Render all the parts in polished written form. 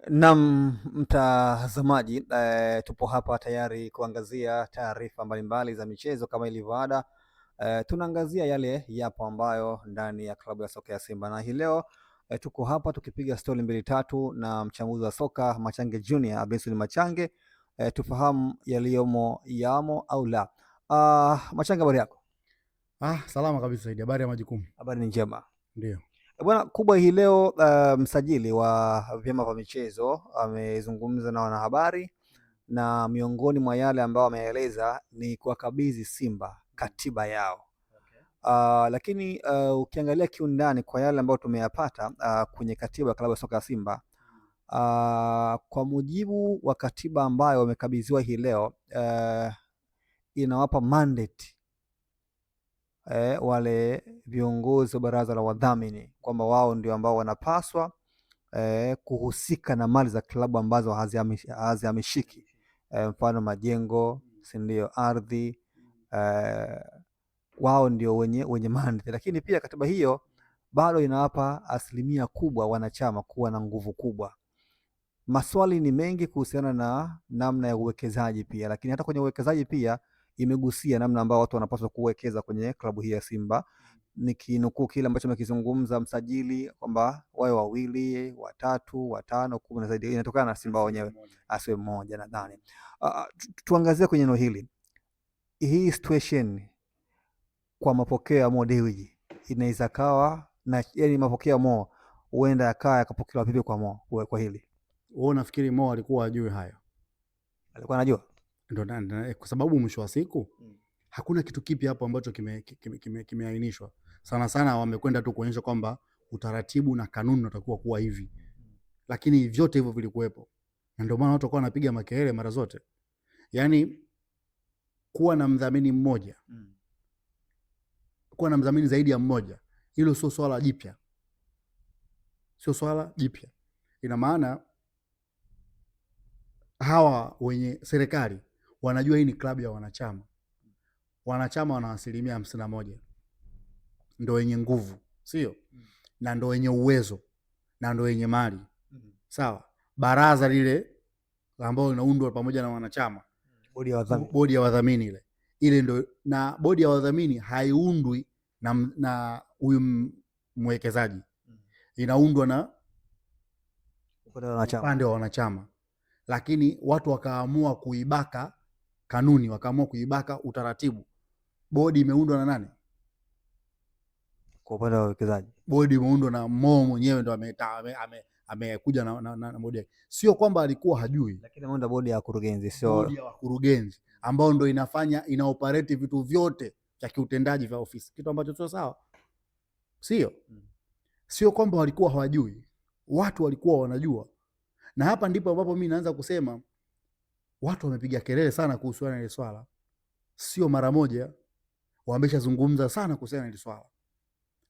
Naam, mtazamaji, tupo hapa tayari kuangazia taarifa mbalimbali za michezo kama ilivyo ada. Tunaangazia yale yapo ambayo ndani ya klabu ya soka ya Simba, na hii leo tuko hapa tukipiga stori mbili tatu na mchambuzi wa soka Machange Junior, Benson Machange, tufahamu yaliyomo yamo au la. Machange, habari yako? Salama kabisa Saidi, habari ya majukumu? Habari ni njema. Ndio. Bwana kubwa hii leo, msajili wa vyama vya michezo amezungumza na wanahabari, na miongoni mwa yale ambayo ameeleza ni kuwakabidhi Simba katiba yao. Lakini ukiangalia kiundani kwa yale ambayo tumeyapata kwenye katiba ya klabu ya soka ya Simba, kwa mujibu wa katiba ambayo wamekabidhiwa hii leo, inawapa mandate wale viongozi wa baraza la wadhamini kwamba wao ndio ambao wanapaswa kuhusika na mali za klabu ambazo hazihamishiki, mfano majengo, si ndio, ardhi, wao ndio wenye mandate. Lakini pia katiba hiyo bado inawapa asilimia kubwa wanachama kuwa na nguvu kubwa. Maswali ni mengi kuhusiana na namna ya uwekezaji pia, lakini hata kwenye uwekezaji pia imegusia namna ambao watu wanapaswa kuwekeza kwenye klabu hii ya Simba. Nikinukuu kile ambacho amekizungumza msajili kwamba wawe wawili, watatu, watano, 10 na zaidi, inatokana na Simba wenyewe, asiwe mmoja. Nadhani tuangazie kwenye eneo hili, hii situation kwa mapokeo ya Mo Dewji inaweza kawa na, yani mapokeo ya Mo huenda yakaa yakapokelewa vipi kwa Mo kwa hili? Wewe unafikiri Mo alikuwa ajui hayo? Alikuwa anajua, ndio kwa sababu mwisho wa siku hakuna kitu kipi hapo ambacho kimeainishwa. Sana sana wamekwenda tu kuonyesha kwamba utaratibu na kanuni unatakiwa kuwa hivi, lakini vyote hivyo vilikuwepo, na ndio maana watu wakawa wanapiga makelele mara zote. Yaani kuwa na mdhamini mmoja, kuwa na mdhamini zaidi ya mmoja, hilo sio swala jipya, sio swala jipya. Ina maana hawa wenye serikali wanajua hii ni klabu ya wanachama. Wanachama wana 51%, ndio wenye nguvu, sio? Na ndio wenye uwezo, na ndio wenye mali. Sawa? Baraza lile ambalo linaundwa pamoja na wanachama, bodi ya wadhamini ile ndio, na bodi ya wadhamini haiundwi na huyu mwekezaji. Inaundwa na upande wa wanachama. Lakini watu wakaamua kuibaka kanuni, wakaamua kuibaka utaratibu. Bodi imeundwa na nani? Kwa upande wa wawekezaji, bodi imeundwa na Mo mwenyewe, ndo amekuja na bodi. Sio kwamba alikuwa hajui, lakini ameunda bodi ya wakurugenzi, sio bodi ya wakurugenzi ambao ndo ina operate vitu vyote vya kiutendaji vya ofisi, kitu ambacho sio sawa, sio? Sio kwamba walikuwa hawajui, watu walikuwa wanajua. Na hapa ndipo ambapo mimi naanza kusema watu wamepiga kelele sana kuhusiana na ile swala. Sio mara moja, wameshazungumza sana kuhusiana na ile swala,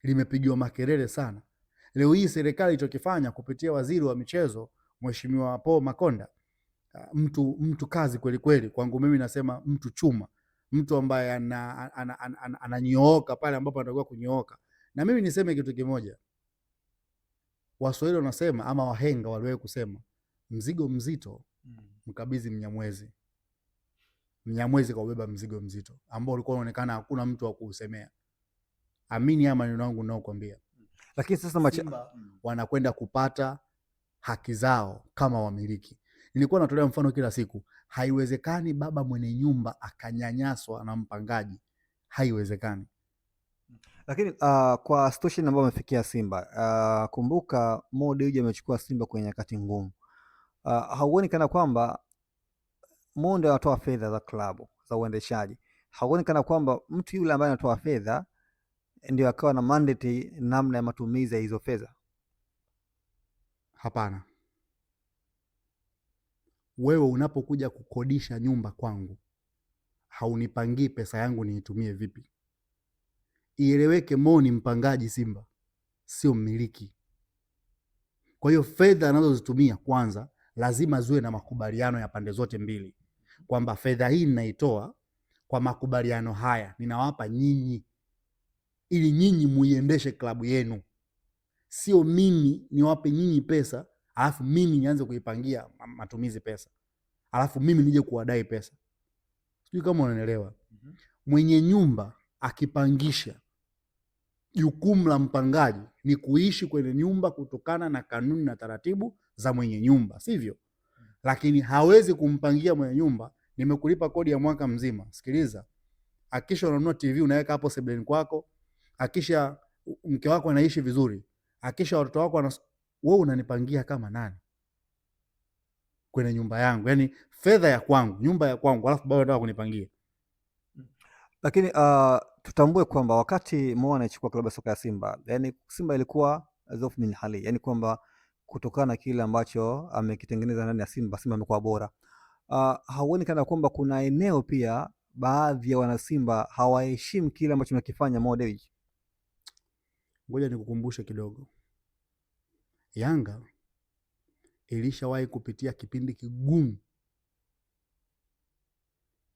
limepigiwa makelele sana. Leo hii serikali ilichokifanya kupitia waziri wa michezo Mheshimiwa Paul Makonda, mtu kazi kweli kweli. Kwangu mimi nasema mtu chuma, mtu ambaye ananyooka pale ambapo anatakiwa kunyooka. Na mimi niseme kitu kimoja, Waswahili wanasema ama wahenga waliwahi kusema, mzigo mzito mkabidhi Mnyamwezi. Mnyamwezi kaubeba mzigo mzito ambao ulikuwa unaonekana hakuna mtu wa kuusemea. Amini ama maneno yangu ninayokuambia. Lakini sasa Simba wanakwenda kupata haki zao kama wamiliki. Nilikuwa natolea mfano kila siku, haiwezekani baba mwenye nyumba akanyanyaswa na mpangaji, haiwezekani. Lakini kwa situation ambayo amefikia Simba, kumbuka Mo Dewji amechukua Simba kwenye nyakati ngumu. Hauoni kana kwamba Mo ndio anatoa fedha za klabu za uendeshaji? Hauoni kana kwamba mtu yule ambaye anatoa fedha ndio akawa na mandate namna ya matumizi ya hizo fedha? Hapana. Wewe unapokuja kukodisha nyumba kwangu, haunipangii pesa yangu niitumie vipi. Ieleweke, Mo ni mpangaji Simba, sio mmiliki. Kwa hiyo fedha anazozitumia kwanza lazima ziwe na makubaliano ya pande zote mbili, kwamba fedha hii ninaitoa kwa makubaliano haya, ninawapa nyinyi ili nyinyi muiendeshe klabu yenu. Sio mimi niwape nyinyi pesa alafu mimi nianze kuipangia matumizi pesa, alafu mimi nije kuwadai pesa. Sijui kama unanielewa. Mwenye nyumba akipangisha, jukumu la mpangaji ni kuishi kwenye nyumba kutokana na kanuni na taratibu za mwenye nyumba, sivyo? Lakini hawezi kumpangia mwenye nyumba, nimekulipa kodi ya mwaka mzima, sikiliza, akisha unanunua TV unaweka hapo sebuleni kwako, akisha mke wako anaishi vizuri, akisha watoto wako wewe unanipangia kama nani kwenye nyumba yangu? Yani fedha ya kwangu, nyumba ya kwangu, alafu bado unataka kunipangia. Lakini tutambue kwamba wakati Mo anachukua klabu ya soka ya Simba, yani Simba ilikuwa dhofu min hali, yani kwamba kutokana na kile ambacho amekitengeneza ndani ya Simba, Simba amekuwa bora. Hauoni kana kwamba kuna eneo pia baadhi ya wana Simba hawaheshimu kile ambacho amekifanya Mo Dewji? Ngoja nikukumbushe kidogo. Yanga ilishawahi kupitia kipindi kigumu.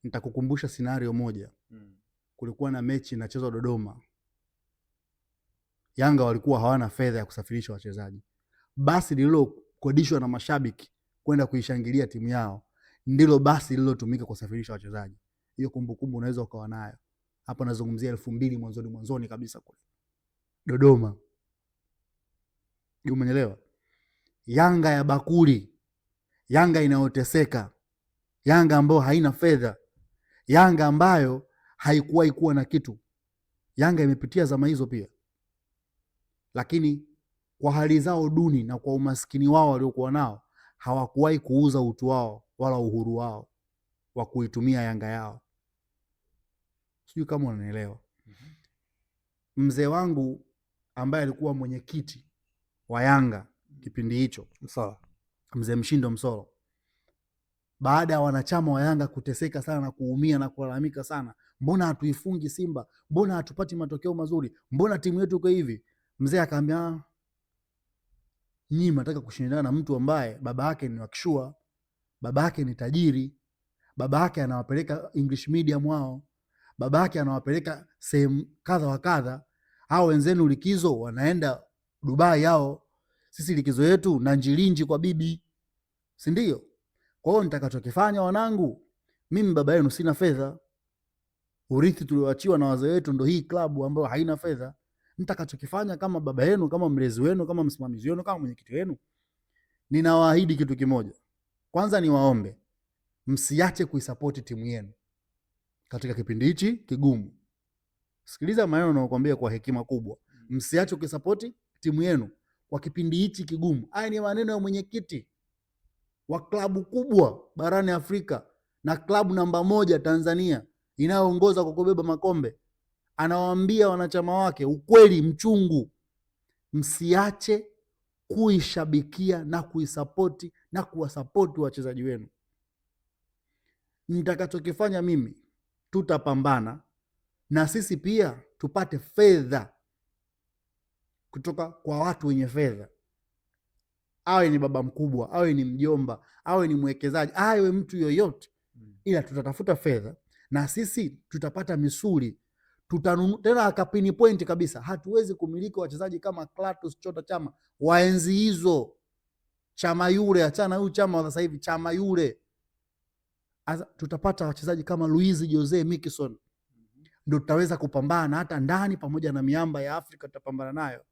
Nitakukumbusha scenario moja. Kulikuwa na mechi inachezwa Dodoma. Yanga walikuwa hawana fedha ya kusafirisha wachezaji. Basi lililokodishwa na mashabiki kwenda kuishangilia timu yao ndilo basi lililotumika kusafirisha wachezaji. Hiyo kumbukumbu unaweza ukawa nayo. Hapa nazungumzia 2000 mwanzoni kabisa kule Dodoma. Umeelewa? Yanga ya bakuli, Yanga inayoteseka, Yanga ambayo haina fedha, Yanga ambayo haikuwahi kuwa na kitu. Yanga imepitia zama hizo pia, lakini kwa hali zao duni na kwa umaskini wao waliokuwa nao hawakuwahi kuuza utu wao wala uhuru wao wa kuitumia Yanga yao. Sijui kama unanielewa. Mzee wangu ambaye alikuwa mwenyekiti wa Yanga kipindi hicho, Mzee Mshindo Msolo, baada ya wanachama wa Yanga kuteseka sana na kuumia na kulalamika sana, mbona hatuifungi Simba, mbona hatupati matokeo mazuri, mbona timu yetu iko hivi, mzee akaambia, nyinyi mnataka kushindana na mtu ambaye baba yake ni wakishua, baba yake ni tajiri, baba yake anawapeleka English medium wao, baba yake anawapeleka sehemu kadha wa kadha. Hao wenzenu likizo wanaenda Dubai yao, sisi likizo yetu na njilinji kwa bibi, si ndio? Kwa hiyo nitakachokifanya wanangu, mimi baba yenu sina fedha, urithi tulioachiwa na wazee wetu ndo hii klabu ambayo haina fedha. Nitakachokifanya kama baba yenu, kama mlezi wenu, kama msimamizi wenu, kama mwenyekiti wenu, ninawaahidi kitu kimoja. Kwanza niwaombe msiache kuisupport timu yenu katika kipindi hichi kigumu. Sikiliza maneno nayokuambia kwa hekima kubwa. Msiache kuisupport timu yenu kwa kipindi hichi kigumu. Haya ni maneno ya mwenyekiti wa klabu kubwa barani Afrika na klabu namba 1 Tanzania inayoongoza kwa kubeba makombe. Anawaambia wanachama wake ukweli mchungu. Msiache kuishabikia na kuisapoti na kuwasapoti wachezaji wenu. Nitakachokifanya mimi, tutapambana na sisi pia tupate fedha kutoka kwa watu wenye fedha. Awe ni baba mkubwa, awe ni mjomba, awe ni mwekezaji, awe mtu yoyote, ila tutatafuta fedha na sisi tutapata misuli. Tena akapini point kabisa, hatuwezi kumiliki wachezaji kama Clatous Chota Chama waenzi hizo, Chama yule, achana huyu Chama sasa hivi, Chama yule. Tutapata wachezaji kama Luiz Jose Miquissone, ndio tutaweza kupambana hata ndani pamoja na miamba ya Afrika, tutapambana nayo.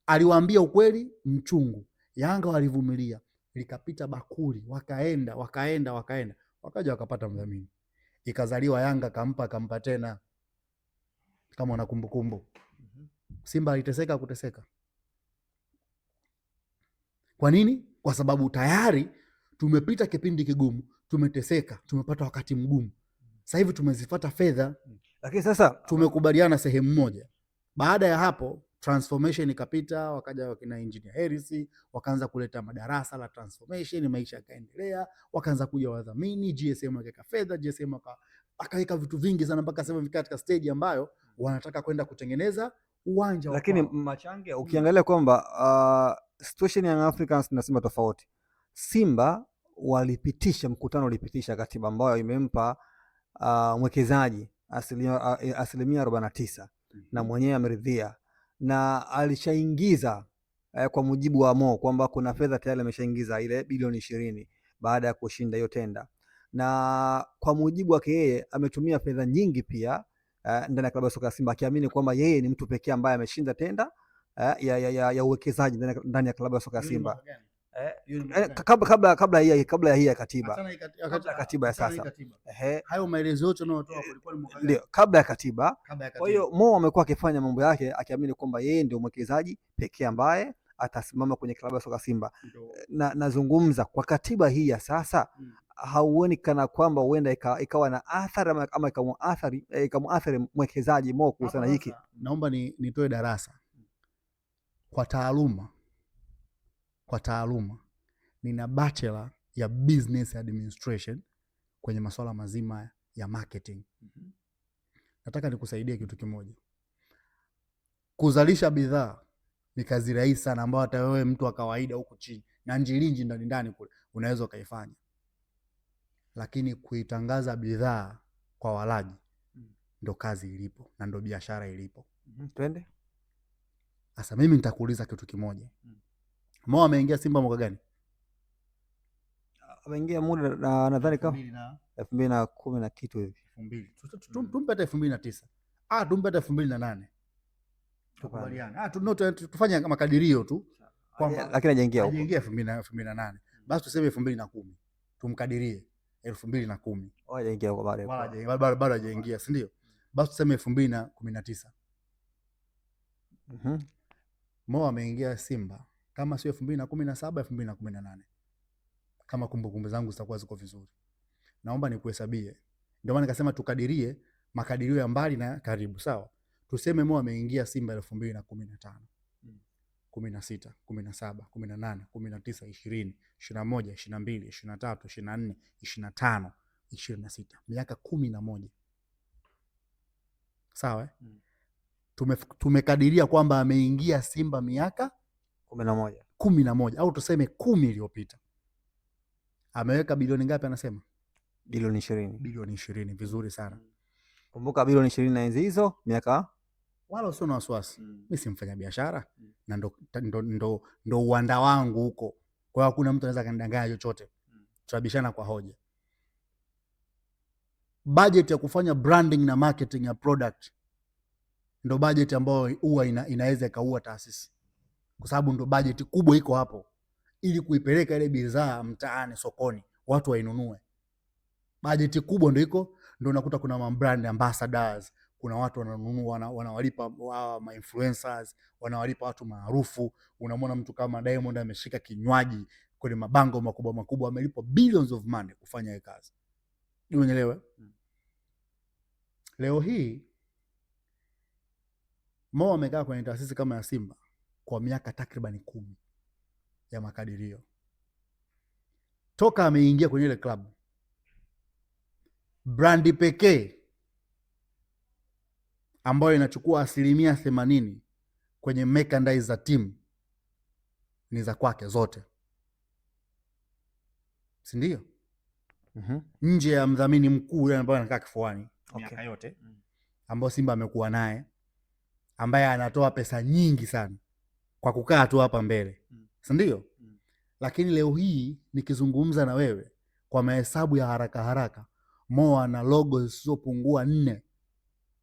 Aliwaambia ukweli mchungu. Yanga walivumilia, likapita bakuli, wakaenda wakaja wakapata mdhamini, ikazaliwa Yanga, kampa tena. Kama una kumbukumbu, Simba aliteseka kuteseka. Kwa nini? Kwa sababu tayari tumepita kipindi kigumu, tumeteseka, tumepata wakati mgumu. Sasa hivi tumezifuata fedha, lakini sasa tumekubaliana sehemu moja. Baada ya hapo transformation ikapita, wakaja wakina Engineer Harris, wakaanza kuleta madarasa la transformation, maisha yakaendelea, wakaanza kuja wadhamini, GSM akaweka fedha, GSM akaweka vitu vingi sana mpaka sasa hivi katika stage ambayo wanataka kwenda kutengeneza uwanja. Lakini Machange, ukiangalia kwamba situation ya Africans na Simba tofauti. Simba mkutano ulipitisha katiba ambayo imempa mwekezaji asilimia 49 na mwenyewe ameridhia, na alishaingiza kwa mujibu wa Mo kwamba kuna fedha tayari ameshaingiza ile bilioni 20 baada ya kushinda hiyo tenda, na kwa mujibu wake yeye ametumia fedha nyingi pia ndani ya klabu ya soka ya Simba, akiamini kwamba yeye ni mtu pekee ambaye ameshinda tenda ya uwekezaji ndani ya klabu ya soka ya Simba kabla ya hii ya katiba, kabla ya katiba ya sasa. Hayo maelezo yote unayotoa kulikuwa ni mwaka gani? Ndio, kabla ya katiba. Kwa hiyo Mo amekuwa akifanya mambo yake akiamini kwamba yeye ndio mwekezaji pekee ambaye atasimama kwenye klabu ya soka Simba. Nazungumza kwa katiba hii ya sasa, hauoni kana kwamba huenda ikawa na athari ama ikamuathiri mwekezaji Mo kuhusiana hiki? Naomba nitoe darasa kwa taaluma. Nina bachelor ya business administration kwenye masuala mazima ya marketing. Nataka nikusaidie kitu kimoja. Kuzalisha bidhaa ni kazi rahisi sana ambayo hata wewe mtu wa kawaida huko chini na njilinji ndani kule unaweza ukaifanya. Lakini kuitangaza bidhaa kwa walaji ndo kazi ilipo na ndo biashara ilipo. Twende. Sasa mimi nitakuuliza kitu kimoja. Mo ameingia Simba mwaka gani? Ameingia muda nadhani kama 2010 na kitu hivi. 2000. Tumpe hata 2009. Tumpe hata 2008. Tukubaliana. Tufanye kama kadirio tu. Lakini hajaingia 2008. Basi tuseme 2010. Tumkadirie 2010. Hajaingia kwa bado hajaingia, si ndio? Basi tuseme 2019. Mo ameingia Simba kama sio 2017, 2018. Kama kumbukumbu zangu zitakuwa ziko vizuri. Naomba nikuhesabie. Ndio maana nikasema tukadirie makadirio ya mbali na karibu, sawa? Tuseme Mo ameingia Simba 2015. 16, 17, 18, 19, 20, 21, 22, 23, 24, 25, 26. Miaka 11. Sawa? Tumekadiria kwamba ameingia Simba miaka 11 au tuseme 10 iliyopita. Ameweka bilioni ngapi anasema? Bilioni 20. Bilioni 20, vizuri sana. Kumbuka bilioni 20 na enzi hizo miaka, wala usio na wasiwasi. Mimi si mfanya biashara na ndo uwanda wangu huko. Kwa hiyo hakuna mtu anaweza kanidanganya chochote. Tutabishana kwa hoja. Budget ya kufanya branding na marketing ya product ndo budget ambayo huwa inaweza ikaua taasisi. Kwa sababu ndo budget kubwa iko hapo ili kuipeleka ile bidhaa mtaani sokoni watu wainunue. Budget kubwa ndo iko, ndo unakuta kuna brand ambassadors, kuna watu wananunua, wanawalipa ma influencers, wanawalipa watu maarufu. Unamwona mtu kama Diamond ameshika kinywaji kwenye mabango makubwa amelipwa billions of money kufanya hiyo kazi. Unielewa? Leo hii Mo amekaa kwenye taasisi kama ya Simba kwa miaka takriban 10 ya makadirio. Toka ameingia kwenye ile klabu, brandi pekee ambayo inachukua 80% kwenye merchandise za timu ni za kwake zote, si ndio? Nje ya mdhamini mkuu yule ambaye anakaa kifuani miaka yote ambao Simba amekuwa naye, ambaye anatoa pesa nyingi sana kwa kukaa tu hapa mbele, si ndio? Lakini leo hii nikizungumza na wewe kwa mahesabu ya haraka, Mo ana logo zisizopungua 4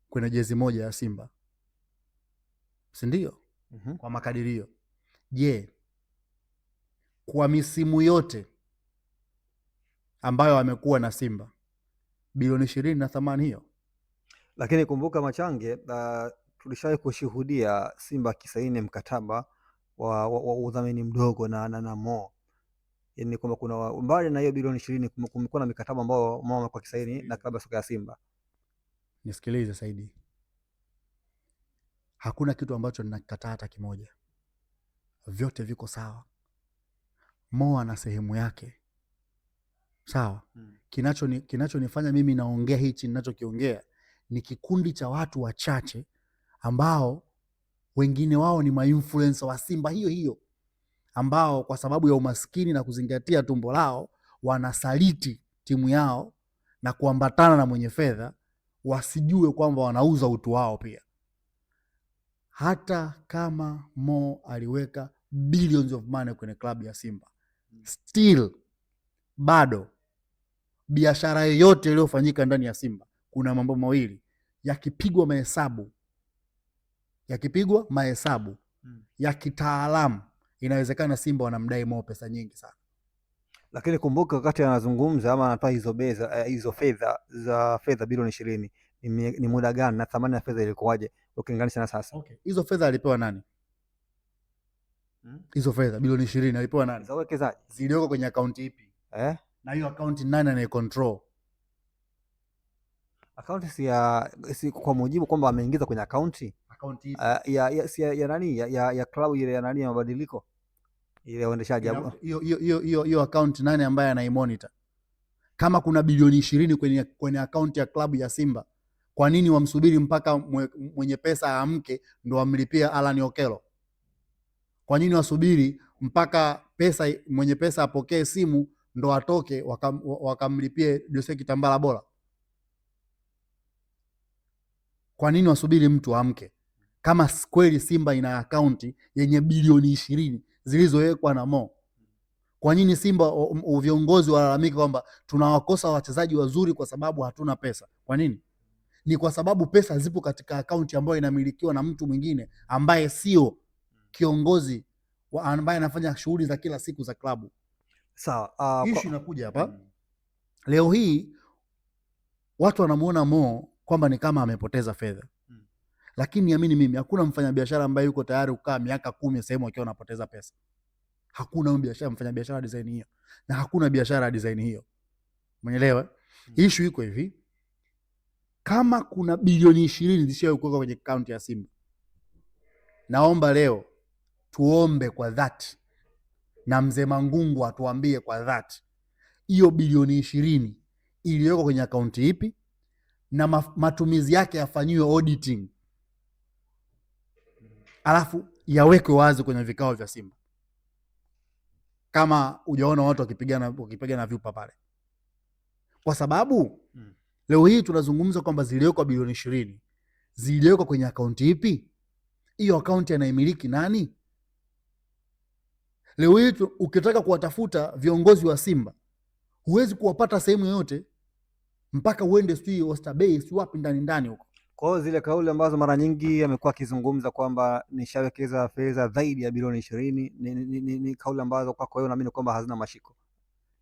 kwenye jezi moja ya Simba, si ndio? Kwa makadirio. Je, kwa misimu yote ambayo amekuwa na Simba bilioni 20 na thamani hiyo? Lakini kumbuka Machange, tulishawahi kushuhudia Simba kisaini mkataba wa udhamini mdogo na Mo. Yaani kwamba kuna mbali na hiyo bilioni 20 kumekuwa na mikataba ambayo Mo amekuwa kisaini na klabu ya soka ya Simba. Nisikilize Saidi. Hakuna kitu ambacho ninakataa hata kimoja. Vyote viko sawa. Mo ana sehemu yake. Sawa? Kinachonifanya mimi naongea hichi ninachokiongea ni kikundi cha watu wachache ambao wengine wao ni ma-influencer wa Simba hiyo ambao kwa sababu ya umaskini na kuzingatia tumbo lao wanasaliti timu yao na kuambatana na mwenye fedha, wasijue kwamba wanauza utu wao pia. Hata kama Mo aliweka billions of money kwenye klabu ya Simba. Still bado biashara yoyote iliyofanyika ndani ya Simba, kuna mambo mawili yakipigwa mahesabu ya kitaalamu, inawezekana Simba wanamdai Mo pesa nyingi sana. Lakini kumbuka wakati anazungumza ama anatoa hizo fedha bilioni 20 ni muda gani na thamani ya fedha ilikuwaje ukilinganisha na sasa? Okay. Hizo fedha alipewa nani? Hizo fedha bilioni 20 alipewa nani? Za uwekezaji. Zilioko kwenye akaunti ipi? Na hiyo akaunti nani anayecontrol? Akaunti si kwa mujibu kwamba ameingiza kwenye akaunti ipi? ya nani ya klabu ile ya nani ya mabadiliko ile uendeshaji. Hiyo akaunti nani ambaye anaimonitor? Kama kuna bilioni 20 kwenye akaunti ya klabu ya Simba, kwa nini wamsubiri mpaka mwenye pesa aamke ndo amlipia Alan Okello? Kwa nini wasubiri mpaka mwenye pesa apokee simu ndo atoke wakamlipie Jose Kitambala Bora? Kwa nini wasubiri mtu amke? Kama kweli Simba ina akaunti yenye bilioni 20 zilizowekwa na Mo, kwa nini Simba viongozi walalamika kwamba tunawakosa wachezaji wazuri kwa sababu hatuna pesa? Kwa nini? Ni kwa sababu pesa zipo katika akaunti ambayo inamilikiwa na mtu mwingine ambaye sio kiongozi ambaye anafanya shughuli za kila siku za klabu. Sawa. Issue inakuja hapa. Leo hii watu wanamuona Mo kwamba ni kama amepoteza fedha. Lakini niamini mimi, hakuna mfanyabiashara ambaye yuko tayari kukaa miaka 10 sehemu akiwa anapoteza pesa. Hakuna mfanyabiashara design hiyo. Na hakuna biashara design hiyo. Umeelewa? Issue iko hivi. Kama kuna bilioni 20 zishawahi kuwekwa kwenye akaunti ya Simba, naomba leo tuombe kwa dhati na mzee Mangungu atuambie kwa dhati hiyo bilioni 20 iliyowekwa kwenye akaunti ipi na matumizi yake yafanyiwe auditing, alafu yawekwe wazi kwenye vikao vya Simba, kama hujaona watu wakipigana vyupa pale. Kwa sababu leo hii tunazungumza kwamba ziliwekwa bilioni 20, ziliwekwa kwenye akaunti ipi? Hiyo akaunti anaimiliki nani? Leo hii ukitaka kuwatafuta viongozi wa Simba huwezi kuwapata sehemu yoyote, mpaka uende sijui Oysterbay sijui wapi ndani huko. Kwa hiyo zile kauli ambazo mara nyingi amekuwa akizungumza kwamba nishawekeza fedha zaidi ya bilioni 20 ni kauli ambazo kwa hiyo naamini kwamba hazina mashiko.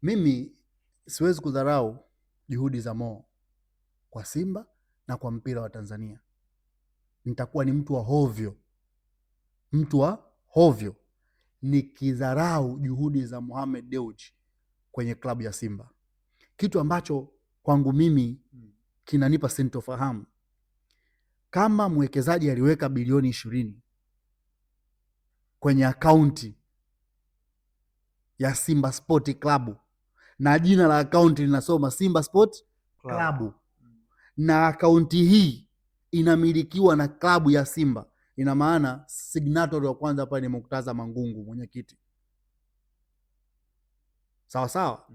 Mimi siwezi kudharau juhudi za Mo kwa Simba na kwa mpira wa Tanzania. Nitakuwa ni mtu wa hovyo nikidharau juhudi za Mohamed Dewji kwenye klabu ya Simba. Kitu ambacho kwangu mimi kinanipa sintofahamu. Kama mwekezaji aliweka bilioni 20 kwenye akaunti ya Simba Sport Club na jina la akaunti linasoma Simba Sport Club, na akaunti hii inamilikiwa na klabu ya Simba, ina maana signatory wa kwanza hapa ni Muktaza Mangungu, mwenyekiti. Sawa.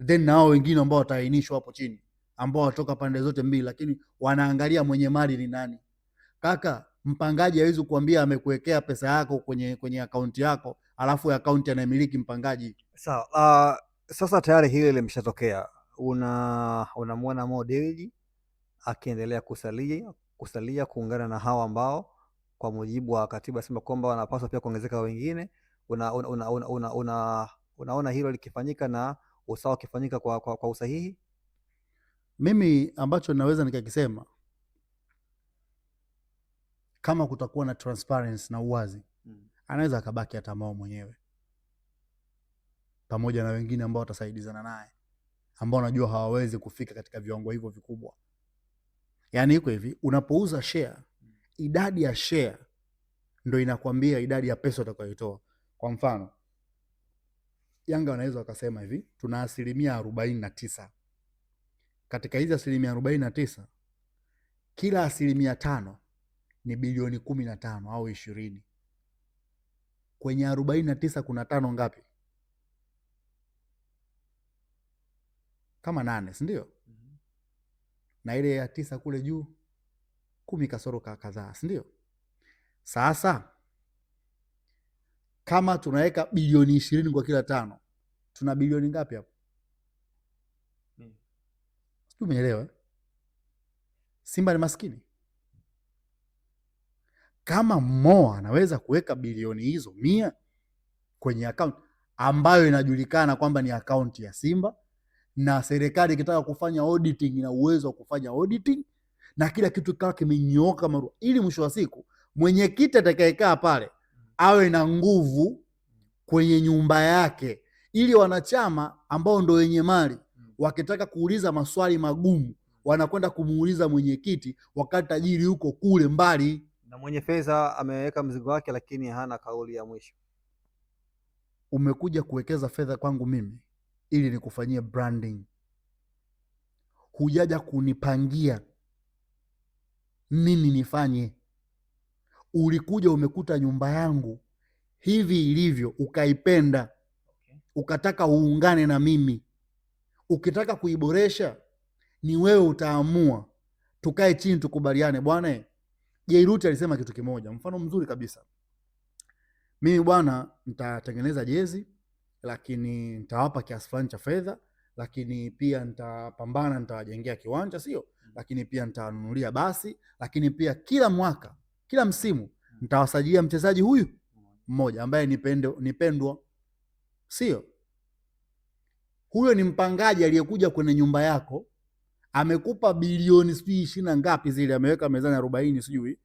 Then nao wengine ambao wataainishwa hapo chini ambao watoka pande zote mbili, lakini wanaangalia mwenye mali ni nani. Kaka, mpangaji hawezi kuambia amekuwekea pesa yako kwenye akaunti yako alafu akaunti anayemiliki mpangaji. Sawa. Sasa tayari hili limeshatokea. Unamwona Mo Dewji akiendelea kusalia kuungana na hawa ambao kwa mujibu wa katiba Simba kwamba wanapaswa pia kuongezeka wengine. Unaona hilo likifanyika na usawa ukifanyika kwa usahihi? Mimi ambacho naweza nikakisema, kama kutakuwa na transparency na uwazi, anaweza akabaki hata Mo mwenyewe pamoja na wengine ambao watasaidizana naye, ambao najua hawawezi kufika katika viwango hivyo vikubwa. Yaani iko hivi, unapouza share, idadi ya share ndio inakwambia idadi ya pesa utakayotoa. Kwa mfano, Yanga wanaweza wakasema hivi, tuna 49%. Katika hizi 49%, kila 5% ni bilioni 15 au 20. Kwenye 49 kuna 5 ngapi? Kama 8, si ndio? Na ile ya 9 kule juu 10 kasoro kadhaa, si ndio? Sasa kama tunaweka bilioni 20 kwa kila 5, tuna bilioni ngapi hapo? Umeelewa? Simba ni maskini. Kama Mo anaweza kuweka bilioni hizo 100 kwenye account ambayo inajulikana kwamba ni account ya Simba, na serikali ikitaka kufanya auditing ina uwezo wa kufanya auditing, na kila kitu kikawa kimenyooka marua, ili mwisho wa siku mwenyekiti atakayekaa pale awe na nguvu kwenye nyumba yake, ili wanachama ambao ndo wenye mali wakitaka kuuliza maswali magumu wanakwenda kumuuliza mwenyekiti, wakati tajiri huko kule mbali. Na mwenye fedha ameweka mzigo wake, lakini hana kauli ya mwisho. Umekuja kuwekeza fedha kwangu mimi ili nikufanyie branding, hujaja kunipangia nini nifanye. Ulikuja umekuta nyumba yangu hivi ilivyo, ukaipenda, ukataka uungane na mimi. Ukitaka kuiboresha ni wewe utaamua, tukae chini tukubaliane. Bwana Jairuti alisema kitu kimoja, mfano mzuri kabisa. Mimi bwana, nitatengeneza jezi, lakini nitawapa kiasi fulani cha fedha, lakini pia nitapambana, nitawajengea kiwanja, sio? Lakini pia nitawanunulia basi, lakini pia kila mwaka, kila msimu nitawasajilia mchezaji huyu mmoja ambaye nipendwa, sio? Huyo ni mpangaji aliyekuja kwenye nyumba yako, amekupa bilioni 20 ngapi zile, ameweka mezani 40 sijui,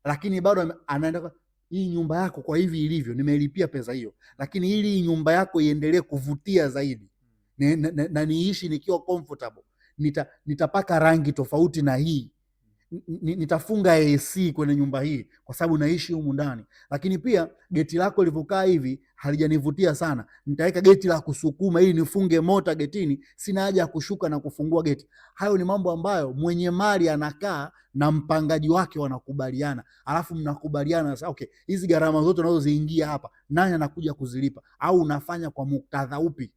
lakini bado anaenda, hii nyumba yako kwa hivi ilivyo nimelipia pesa hiyo, lakini ili nyumba yako iendelee kuvutia zaidi na niishi nikiwa comfortable, nitapaka rangi tofauti na hii, nitafunga AC kwenye nyumba hii kwa sababu naishi humu ndani, lakini pia geti lako lilivyokaa hivi halijanivutia sana, nitaweka geti la kusukuma ili nifunge mota getini, sina haja ya kushuka na kufungua geti. Hayo ni mambo ambayo mwenye mali anakaa na mpangaji wake wanakubaliana, alafu mnakubaliana sasa, okay, hizi gharama zote unazoziingia hapa nani anakuja kuzilipa, au unafanya kwa muktadha upi?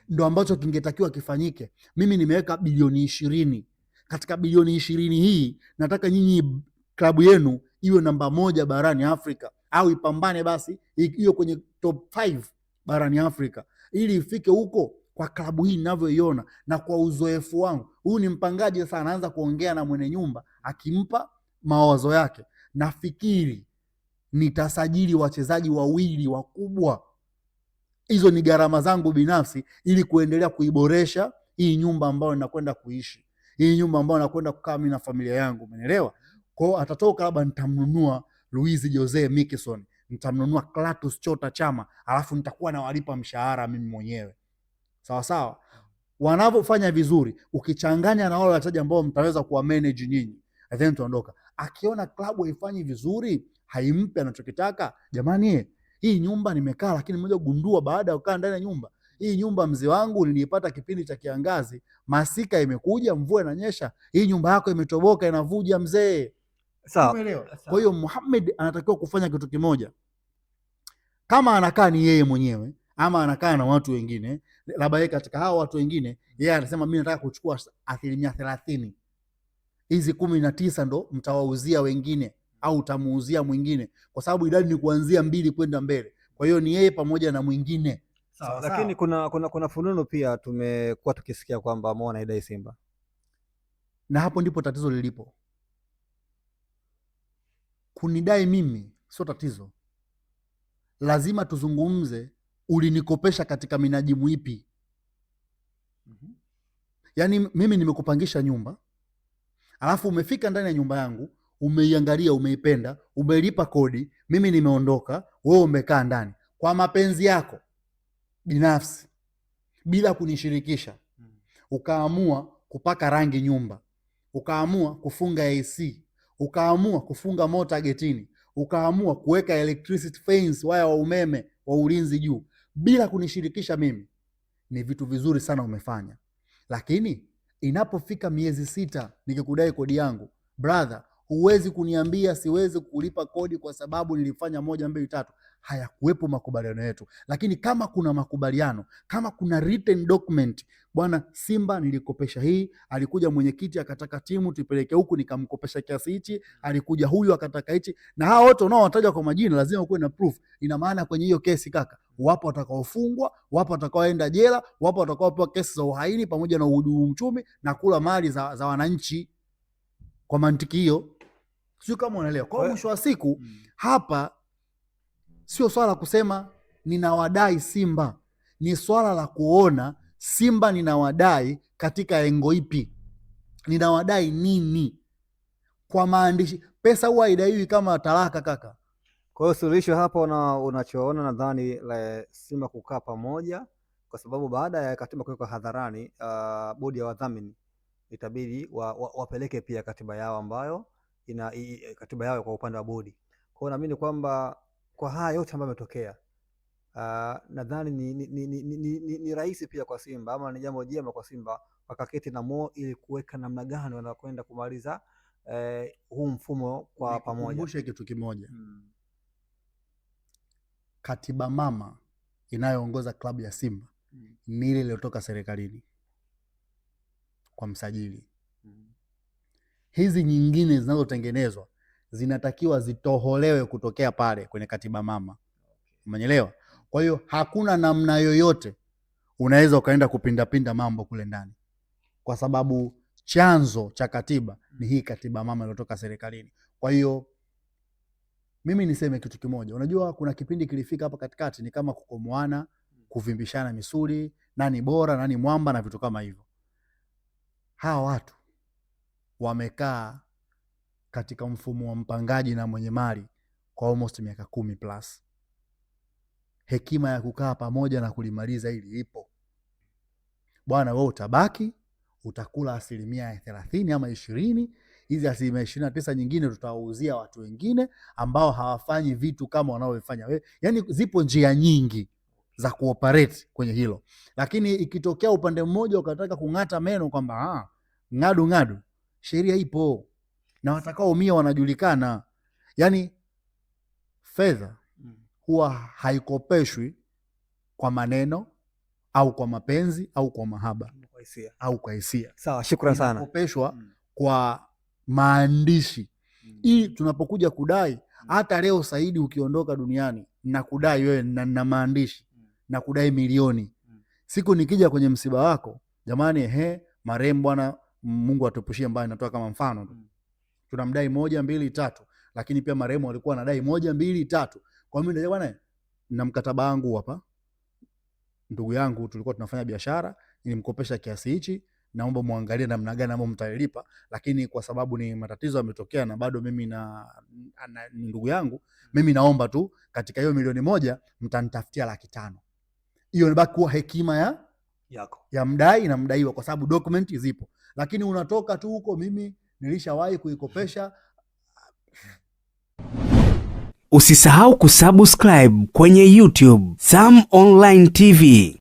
Ndo ambacho kingetakiwa kifanyike. Mimi nimeweka bilioni 20. Katika bilioni 20 hii nataka nyinyi klabu yenu iwe namba 1 barani Afrika, au ipambane basi hiyo kwenye top 5 barani Afrika, ili ifike huko. Kwa klabu hii ninavyoiona na kwa uzoefu wangu, huyu ni mpangaji sasa anaanza kuongea na mwenye nyumba akimpa mawazo yake. Nafikiri nitasajili wachezaji 2 wakubwa. Hizo ni gharama zangu binafsi, ili kuendelea kuiboresha hii nyumba ambayo ninakwenda kuishi, hii nyumba ambayo nakwenda kukaa mimi na familia yangu, umeelewa? Kwa hiyo atatoka labda nitamnunua Luis Jose Miquissone, nitamnunua Clatous Chota Chama, alafu nitakuwa nawalipa mshahara mimi mwenyewe. Sawa sawa. Wanavyofanya vizuri, ukichanganya na wale wachezaji ambao mtaweza kuwa manage nyinyi, then tuondoka. Akiona klabu haifanyi vizuri, haimpi anachokitaka, jamani, hii nyumba nimekaa, lakini mmoja gundua baada ya kukaa ndani ya nyumba, hii nyumba mzee wangu nilipata kipindi cha kiangazi, masika imekuja, mvua inanyesha, hii nyumba yako imetoboka, inavuja mzee. Sawa. Umeelewa? Kwa hiyo Mohamed anatakiwa kufanya kitu kimoja. Kama anakaa ni yeye mwenyewe ama anakaa na watu wengine, labda yeye katika hao watu wengine yeye anasema mimi nataka kuchukua 30%. Hizi 19 ndo mtawauzia wengine au utamuuzia mwingine, kwa sababu idadi ni kuanzia 2 kwenda mbele. Kwa hiyo ni yeye pamoja na mwingine. Sawa, lakini kuna fununu pia tumekuwa tukisikia kwamba Mo anaidai Simba. Na hapo ndipo tatizo lilipo. Kunidai mimi sio tatizo. Lazima tuzungumze, ulinikopesha katika minajimu ipi? Yaani mimi nimekupangisha nyumba, alafu umefika ndani ya nyumba yangu, umeiangalia, umeipenda, umelipa kodi, mimi nimeondoka, wewe umekaa ndani kwa mapenzi yako binafsi bila kunishirikisha. Ukaamua kupaka rangi nyumba, ukaamua kufunga AC, ukaamua kufunga mota getini, ukaamua kuweka electricity fence, waya wa umeme wa ulinzi juu bila kunishirikisha mimi. Ni vitu vizuri sana umefanya, lakini inapofika miezi 6 nikikudai kodi yangu, brother, huwezi kuniambia siwezi kulipa kodi kwa sababu nilifanya 1 2 3. hayakuwepo makubaliano yetu. Lakini kama kuna makubaliano, kama kuna written document, bwana, Simba nilikopesha hii, alikuja mwenyekiti akataka timu tupeleke huku nikamkopesha kiasi hichi, alikuja huyu akataka hichi, na hao wote unaowataja kwa majina lazima kuwe na proof. Ina maana kwenye hiyo kesi kaka, wapo watakaofungwa, wapo watakaoenda jela, wapo watakaopewa kesi za uhaini pamoja na uhujumu uchumi na kula mali za wananchi. Kwa mantiki hiyo, sio kama unaelewa. Kwa mwisho wa siku hapa sio swala la kusema ninawadai Simba, ni swala la kuona Simba ninawadai katika engo ipi, ninawadai nini kwa maandishi. Pesa huwa haidaiwi kama talaka kaka. Kwa hiyo suluhisho hapa unachoona nadhani la Simba kukaa pamoja, kwa sababu baada ya katiba kuwekwa hadharani, bodi ya wadhamini itabidi wapeleke pia katiba yao ambayo katiba yao kwa upande wa bodi. Kwa hiyo naamini kwamba kwa haya yote ambayo yametokea, nadhani ni rahisi pia kwa Simba, ama ni jambo jema kwa Simba wakaketi na Mo ili kuweka namna gani wanakwenda kumaliza huu mfumo kwa pamoja. Nikukumbushe kitu kimoja. Katiba mama inayoongoza klabu ya Simba ni ile iliyotoka serikalini kwa msajili. Hizi nyingine zinazotengenezwa zinatakiwa zitoholewe kutokea pale kwenye katiba mama. Umeelewa? Kwa hiyo hakuna namna yoyote unaweza ukaenda kupindapinda mambo kule ndani, kwa sababu chanzo cha katiba ni hii katiba mama iliyotoka serikalini. Kwa hiyo mimi niseme kitu kimoja. Unajua kuna kipindi kilifika hapa katikati ni kama kukomoana, kuvimbishana misuli, nani bora, nani mwamba na vitu kama hivyo. Hawa watu wamekaa katika mfumo wa mpangaji na mwenye mali kwa almost miaka 10+. Hekima ya kukaa pamoja na kulimaliza hili ipo. Bwana, wewe utabaki utakula 30% ama 20%, hizi 29% nyingine tutawauzia watu wengine ambao hawafanyi vitu kama wanavyofanya wewe. Yaani zipo njia nyingi za kuoperate kwenye hilo. Lakini ikitokea upande mmoja ukataka kung'ata meno kwamba ngadu, sheria ipo na watakaoumia wanajulikana. Yaani fedha huwa haikopeshwi kwa maneno au kwa mapenzi au kwa mahaba au kwa hisia. Sawa, shukrani sana. Inakopeshwa kwa maandishi. Hii tunapokuja kudai, hata leo Saidi ukiondoka duniani na kudai wewe na maandishi na kudai milioni. Siku nikija kwenye msiba wako, jamani, marehemu bwana, Mungu atuepushie mbaya, natoa kama mfano tu. Tunamdai 1 2 3, lakini pia marehemu alikuwa anadai 1 2 3. Kwa mimi ndio bwana, na mkataba wangu hapa, ndugu yangu tulikuwa tunafanya biashara, nilimkopesha kiasi hichi, naomba muangalie namna gani ambao mtalilipa, lakini kwa sababu ni matatizo yametokea na bado mimi na ndugu yangu, mimi naomba tu katika hiyo 1,000,000 mtanitafutia 500,000. Hiyo inabaki kuwa hekima yako ya mdai na mdaiwa, kwa sababu document zipo. Lakini unatoka tu huko, mimi nilishawahi kuikopesha. Usisahau kusubscribe kwenye YouTube Sam Online TV.